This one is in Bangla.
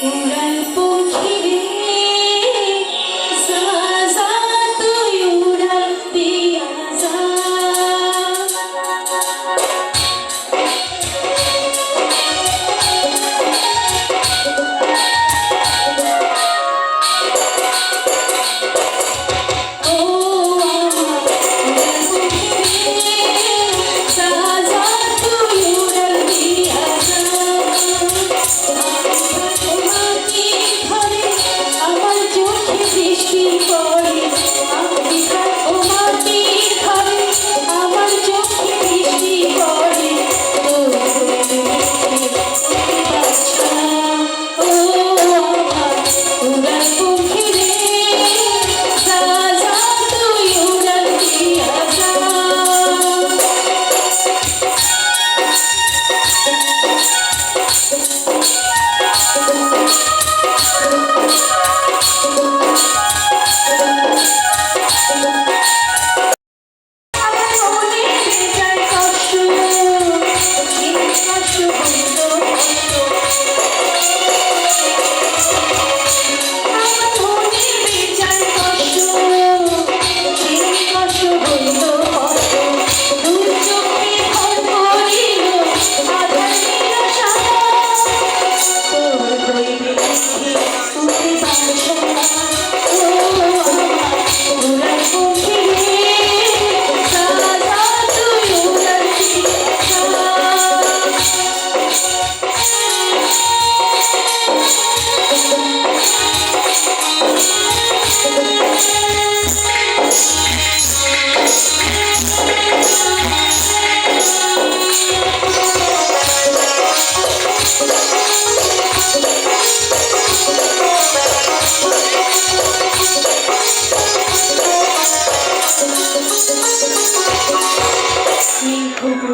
উড়াল পাখি রে যা যা তুই উড়াল দিয়া যা ও আমার উড়াল পাখি রে যা যা তুই উড়াল দিয়া যা তোমাকে ঘরে আমার চোখে বৃষ্টি পড়ে আমি তোমাকে ঘরে আমার চোখে বৃষ্টি পড়ে ও আমার উড়াল পাখি রে যা যা তুই উড়াল দিয়া যা বই